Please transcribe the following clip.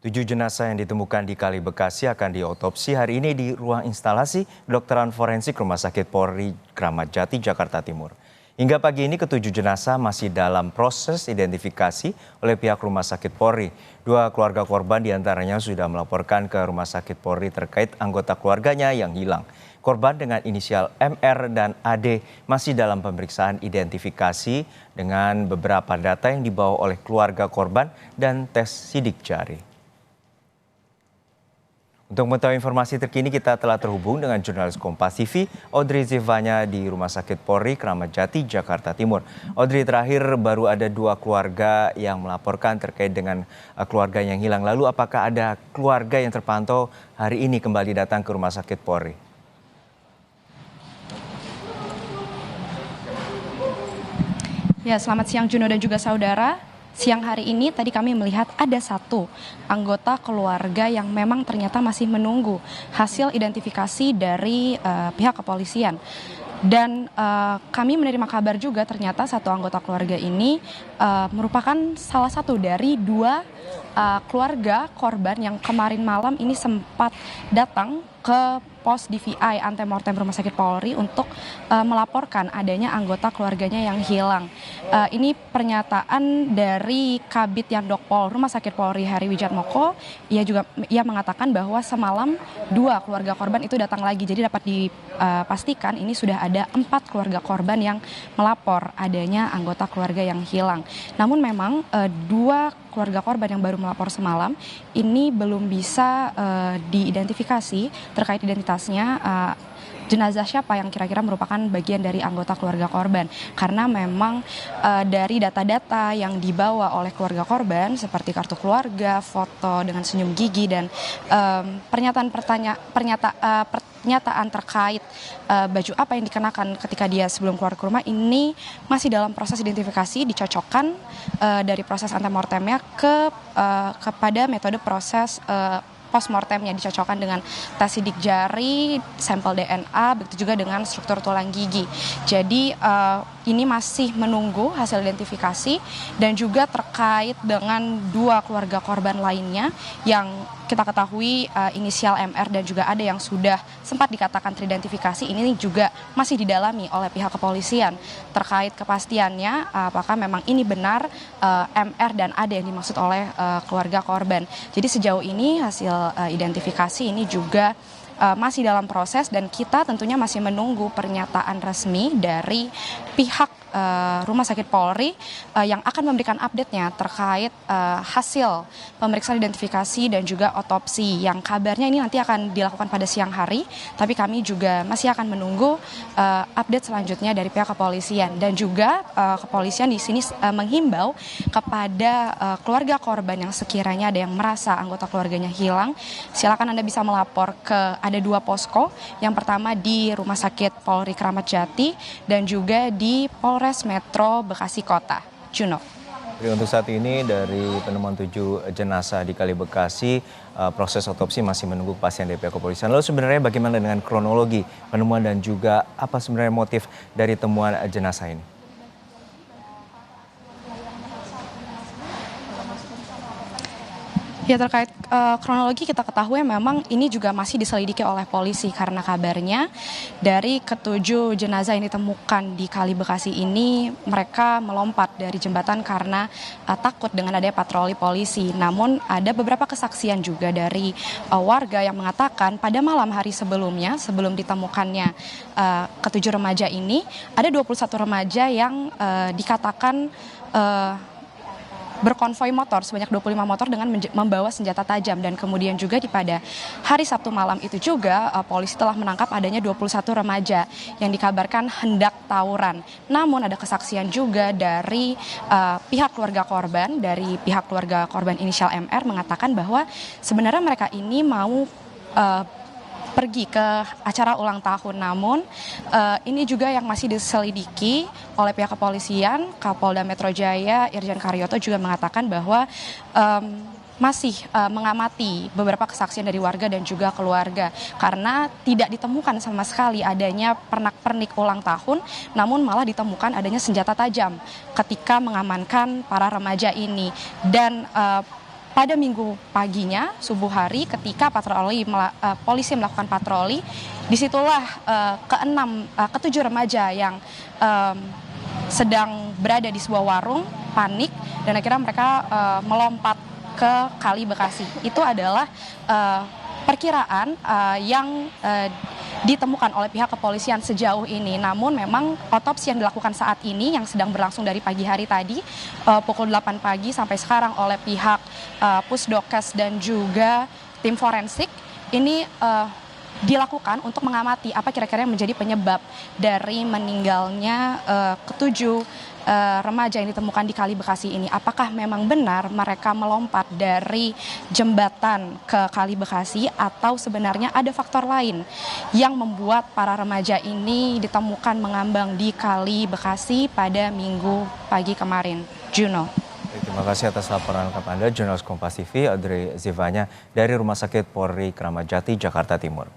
7 jenazah yang ditemukan di Kali Bekasi akan diotopsi hari ini di ruang instalasi kedokteran forensik Rumah Sakit Polri Kramat Jati, Jakarta Timur. Hingga pagi ini ketujuh jenazah masih dalam proses identifikasi oleh pihak Rumah Sakit Polri. Dua keluarga korban diantaranya sudah melaporkan ke Rumah Sakit Polri terkait anggota keluarganya yang hilang. Korban dengan inisial MR dan AD masih dalam pemeriksaan identifikasi dengan beberapa data yang dibawa oleh keluarga korban dan tes sidik jari. Untuk mengetahui informasi terkini kita telah terhubung dengan jurnalis Kompas TV, Audrey Zivanya di Rumah Sakit Polri Kramat Jati, Jakarta Timur. Audrey, terakhir baru ada dua keluarga yang melaporkan terkait dengan keluarga yang hilang. Lalu apakah ada keluarga yang terpantau hari ini kembali datang ke Rumah Sakit Polri? Ya, selamat siang Juno dan juga saudara. Siang hari ini tadi kami melihat ada satu anggota keluarga yang memang ternyata masih menunggu hasil identifikasi dari pihak kepolisian. Dan kami menerima kabar juga ternyata satu anggota keluarga ini merupakan salah satu dari dua keluarga korban yang kemarin malam ini sempat datang ke pos DVI Antemortem Rumah Sakit Polri untuk melaporkan adanya anggota keluarganya yang hilang. Ini pernyataan dari Kabid Yandokpol Rumah Sakit Polri Heri Wijatmoko. Ia mengatakan bahwa semalam dua keluarga korban itu datang lagi. Jadi dapat dipastikan ini sudah ada 4 keluarga korban yang melapor adanya anggota keluarga yang hilang. Namun memang dua keluarga korban yang baru melapor semalam ini belum bisa diidentifikasi terkait identitasnya, jenazah siapa yang kira-kira merupakan bagian dari anggota keluarga korban. Karena memang dari data-data yang dibawa oleh keluarga korban seperti kartu keluarga, foto dengan senyum gigi, dan pernyataan terkait baju apa yang dikenakan ketika dia sebelum keluar ke rumah ini masih dalam proses identifikasi, dicocokkan dari proses antemortemnya kepada metode proses postmortemnya, dicocokkan dengan tes sidik jari, sampel DNA, begitu juga dengan struktur tulang gigi. Jadi ini masih menunggu hasil identifikasi dan juga terkait dengan dua keluarga korban lainnya yang kita ketahui inisial MR dan juga ada yang sudah sempat dikatakan teridentifikasi, ini juga masih didalami oleh pihak kepolisian terkait kepastiannya apakah memang ini benar MR dan ada yang dimaksud oleh keluarga korban. Jadi sejauh ini hasil identifikasi ini juga masih dalam proses dan kita tentunya masih menunggu pernyataan resmi dari pihak Rumah Sakit Polri yang akan memberikan update-nya terkait hasil pemeriksaan identifikasi dan juga otopsi yang kabarnya ini nanti akan dilakukan pada siang hari, tapi kami juga masih akan menunggu update selanjutnya dari pihak kepolisian. Dan juga kepolisian di sini menghimbau kepada keluarga korban yang sekiranya ada yang merasa anggota keluarganya hilang, silakan Anda bisa melapor ke ada 2 posko, yang pertama di Rumah Sakit Polri Kramat Jati dan juga di Polres Metro Bekasi Kota. Juno. Untuk saat ini dari penemuan 7 jenazah di Kali Bekasi, proses otopsi masih menunggu kepastian dari pihak kepolisian. Lalu sebenarnya bagaimana dengan kronologi penemuan dan juga apa sebenarnya motif dari temuan jenazah ini? Ya, terkait kronologi kita ketahui memang ini juga masih diselidiki oleh polisi karena kabarnya dari ketujuh jenazah yang ditemukan di Kali Bekasi ini mereka melompat dari jembatan karena takut dengan adanya patroli polisi. Namun ada beberapa kesaksian juga dari warga yang mengatakan pada malam hari sebelumnya, sebelum ditemukannya ketujuh remaja ini, ada 21 remaja yang dikatakan berkonvoi motor sebanyak 25 motor dengan membawa senjata tajam. Dan kemudian juga pada hari Sabtu malam itu juga polisi telah menangkap adanya 21 remaja yang dikabarkan hendak tawuran. Namun ada kesaksian juga dari pihak keluarga korban, dari pihak keluarga korban inisial MR mengatakan bahwa sebenarnya mereka ini mau pergi ke acara ulang tahun. Namun ini juga yang masih diselidiki oleh pihak kepolisian. Kapolda Metro Jaya Irjen Karyoto juga mengatakan bahwa masih mengamati beberapa kesaksian dari warga dan juga keluarga karena tidak ditemukan sama sekali adanya pernak-pernik ulang tahun, namun malah ditemukan adanya senjata tajam ketika mengamankan para remaja ini. Dan pada minggu paginya, subuh hari, ketika polisi melakukan patroli, disitulah ketujuh remaja yang sedang berada di sebuah warung panik dan akhirnya mereka melompat ke Kali Bekasi. Itu adalah perkiraan yang ditemukan oleh pihak kepolisian sejauh ini. Namun memang otopsi yang dilakukan saat ini yang sedang berlangsung dari pagi hari tadi pukul 8 pagi sampai sekarang oleh pihak Pusdokes dan juga tim forensik ini dilakukan untuk mengamati apa kira-kira yang menjadi penyebab dari meninggalnya ketujuh remaja yang ditemukan di Kali Bekasi ini. Apakah memang benar mereka melompat dari jembatan ke Kali Bekasi atau sebenarnya ada faktor lain yang membuat para remaja ini ditemukan mengambang di Kali Bekasi pada Minggu pagi kemarin. Juno. Terima kasih atas laporan lengkap Anda, jurnalis Kompas TV, Audrey Zivanya dari Rumah Sakit Polri Kramat Jati, Jakarta Timur.